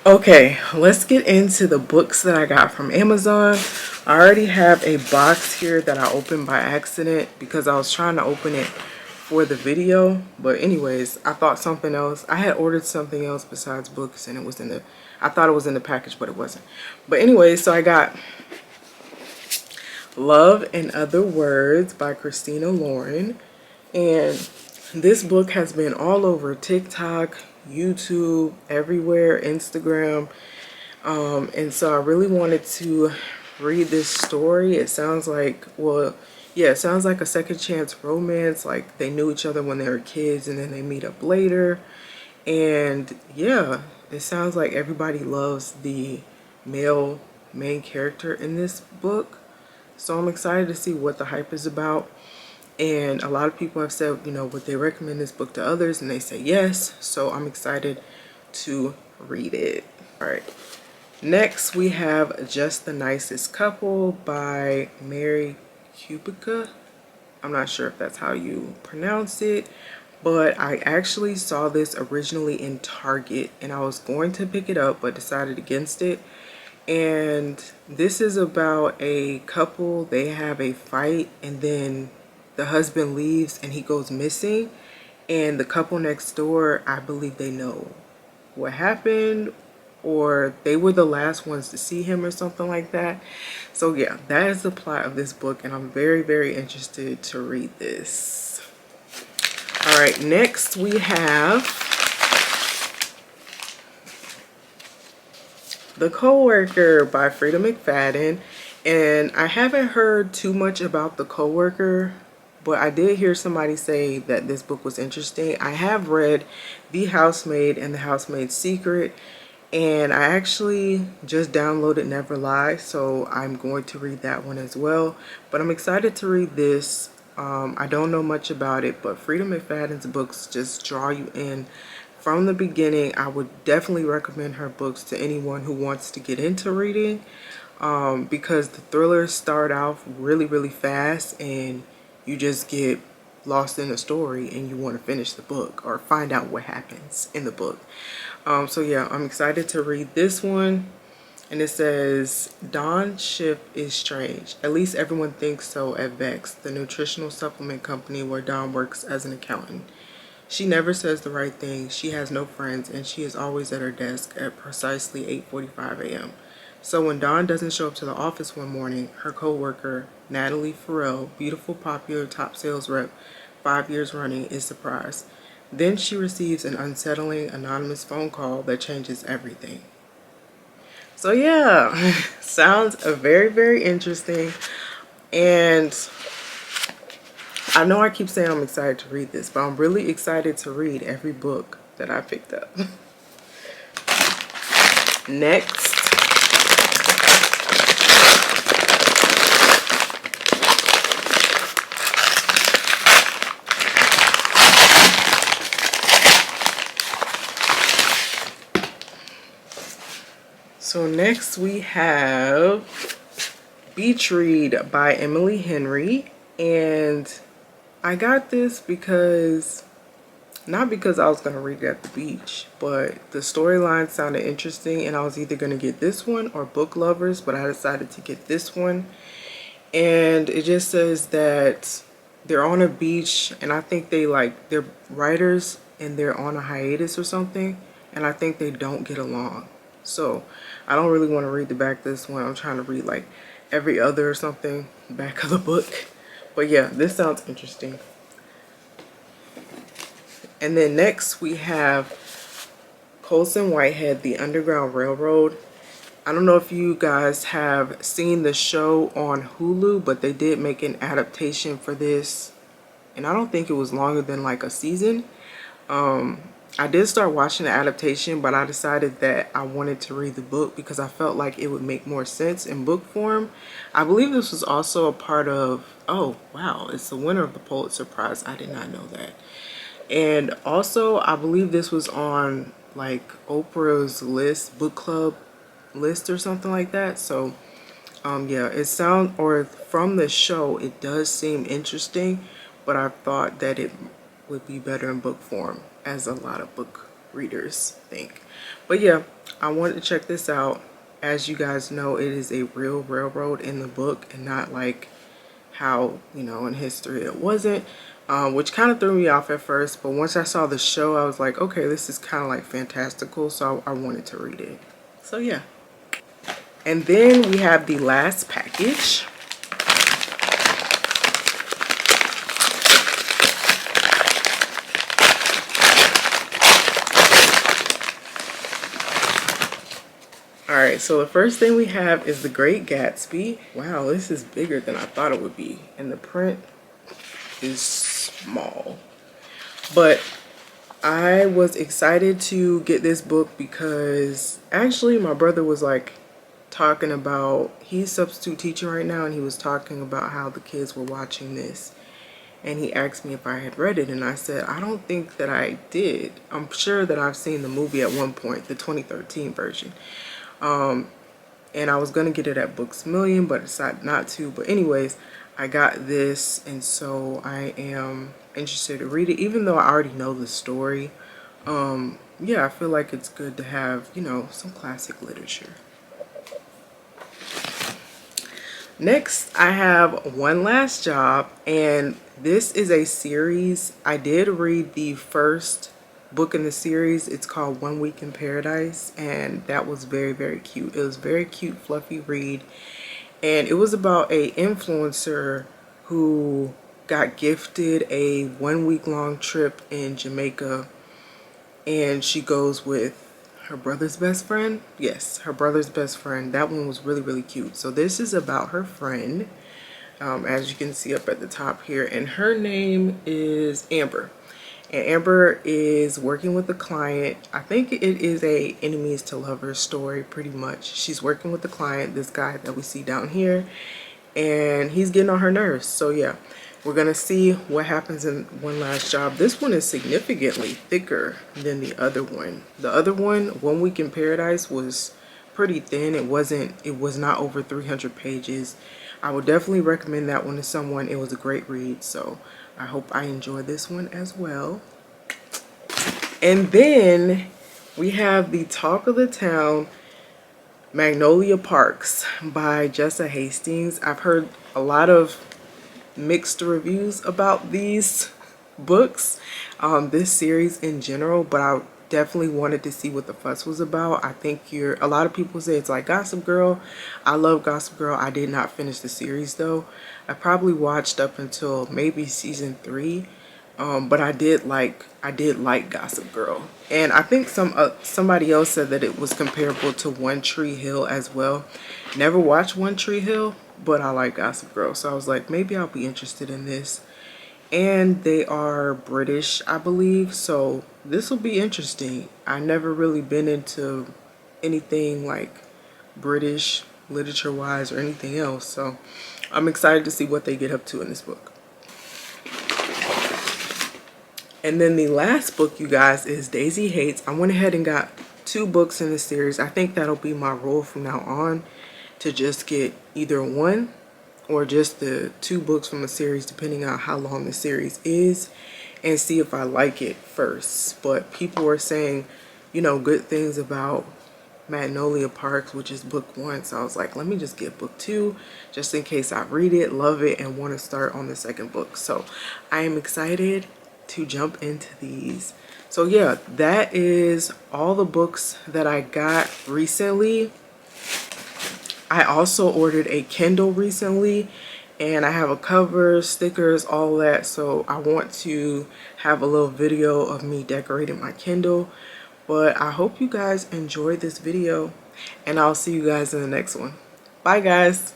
Okay, let's get into the books that I got from Amazon. I already have a box here that I opened by accident because I was trying to open it for the video. But anyways, I thought something else. I had ordered something else besides books and it was in the, I thought it was in the package, but it wasn't. But anyways, so I got Love and Other Words by Christina Lauren. And this book has been all over TikTok, YouTube, everywhere, Instagram. And so I really wanted to read this story. It sounds like, well, yeah, it sounds like a second chance romance. Like they knew each other when they were kids and then they meet up later. And yeah, it sounds like everybody loves the male main character in this book. So I'm excited to see what the hype is about. And a lot of people have said, you know, would they recommend this book to others? And they say yes. So I'm excited to read it. All right. Next, we have Just the Nicest Couple by Mary Kubica. I'm not sure if that's how you pronounce it, but I actually saw this originally in Target and I was going to pick it up but decided against it. And this is about a couple. They have a fight and then the husband leaves and he goes missing, and the couple next door, I believe they know what happened or they were the last ones to see him or something like that. So yeah, that is the plot of this book and I'm very, very interested to read this. All right, next we have The Coworker by Frida McFadden. And I haven't heard too much about The Coworker, but I did hear somebody say that this book was interesting. I have read The Housemaid and The Housemaid's Secret, and I actually just downloaded Never Lie, so I'm going to read that one as well. But I'm excited to read this. I don't know much about it, but Frida McFadden's books just draw you in from the beginning. I would definitely recommend her books to anyone who wants to get into reading, because the thrillers start off really, really fast and you just get lost in the story and you want to finish the book or find out what happens in the book. So yeah, I'm excited to read this one. And it says, Dawn's shift is strange. At least everyone thinks so at Vex, the nutritional supplement company where Dawn works as an accountant. She never says the right thing, she has no friends, and she is always at her desk at precisely 8:45 a.m. So when Dawn doesn't show up to the office one morning, her co-worker, Natalie Farrell, beautiful, popular, top sales rep, 5 years running, is surprised. Then she receives an unsettling, anonymous phone call that changes everything. So yeah, sounds very, very interesting. And I know I keep saying I'm excited to read this, but I'm really excited to read every book that I picked up. Next, we have Beach Read by Emily Henry. And I got this because, not because I was going to read it at the beach, but the storyline sounded interesting and I was either going to get this one or Book Lovers, but I decided to get this one. And it just says that they're on a beach and I think they're writers and they're on a hiatus or something, and I think they don't get along. So I don't really want to read the back of this one. I'm trying to read like every other or something back of the book. But yeah, this sounds interesting. And then next we have Colson Whitehead, The Underground Railroad. I don't know if you guys have seen the show on Hulu, but they did make an adaptation for this. And I don't think it was longer than like a season. I did start watching the adaptation, but I decided that I wanted to read the book because I felt like it would make more sense in book form. I believe this was also a part of, oh wow, it's the winner of the Pulitzer Prize. I did not know that. And also, I believe this was on like Oprah's list, book club list or something like that. So yeah, from the show, it does seem interesting, but I thought that it would be better in book form, as a lot of book readers think. But yeah, I wanted to check this out. As you guys know, it is a real railroad in the book and not like how, you know, in history it wasn't, which kind of threw me off at first. But once I saw the show, I was like, okay, this is kind of like fantastical. So I wanted to read it. So yeah. And then we have the last package. Alright, so the first thing we have is the Great Gatsby. Wow, this is bigger than I thought it would be. And the print is small. But I was excited to get this book because actually my brother was like talking about, he's substitute teacher right now, and he was talking about how the kids were watching this. And he asked me if I had read it, and I said, I don't think that I did. I'm sure that I've seen the movie at one point, the 2013 version. And I was going to get it at Books A Million, but decided not to. But anyways, I got this, and so I am interested to read it, even though I already know the story. Yeah, I feel like it's good to have, you know, some classic literature. Next, I have One Last Job, and this is a series. I did read the first book in the series. It's called 1 Week in Paradise, and that was very, very cute. It was a very cute, fluffy read, and it was about a influencer who got gifted a 1 week long trip in Jamaica, and she goes with her brother's best friend. Yes, her brother's best friend. That one was really, really cute. So this is about her friend, as you can see up at the top here, and her name is Amber. And Amber is working with a client. I think it is a enemies to lovers story, pretty much. She's working with the client, this guy that we see down here, and he's getting on her nerves. So yeah, we're gonna see what happens in One Last Job. This one is significantly thicker than the other one. The other one, 1 Week in Paradise, was pretty thin. It was not over 300 pages. I would definitely recommend that one to someone. It was a great read, so I hope I enjoy this one as well. And then we have the Talk of the Town, Magnolia Parks by Jessa Hastings. I've heard a lot of mixed reviews about these books, this series in general, but I definitely wanted to see what the fuss was about. I think a lot of people say it's like Gossip Girl. I love Gossip Girl. I did not finish the series though. I probably watched up until maybe season 3, but I did like Gossip Girl, and I think somebody else said that it was comparable to One Tree Hill as well. Never watched One Tree Hill, but I like Gossip Girl, so I was like, maybe I'll be interested in this. And they are British, I believe, so this will be interesting. I never really been into anything like British literature wise or anything else, so I'm excited to see what they get up to in this book. And then the last book, you guys, is Daisy Hates. I went ahead and got 2 books in the series. I think that'll be my rule from now on, to just get either one or just the 2 books from a series, depending on how long the series is, and see if I like it first. But people were saying, you know, good things about Magnolia Parks, which is book 1, so I was like, let me just get book 2 just in case I read it, love it, and want to start on the second book. So I am excited to jump into these. So yeah, that is all the books that I got recently. I also ordered a Kindle recently, and I have a cover, stickers, all that, so I want to have a little video of me decorating my Kindle. But I hope you guys enjoyed this video, and I'll see you guys in the next one. Bye guys.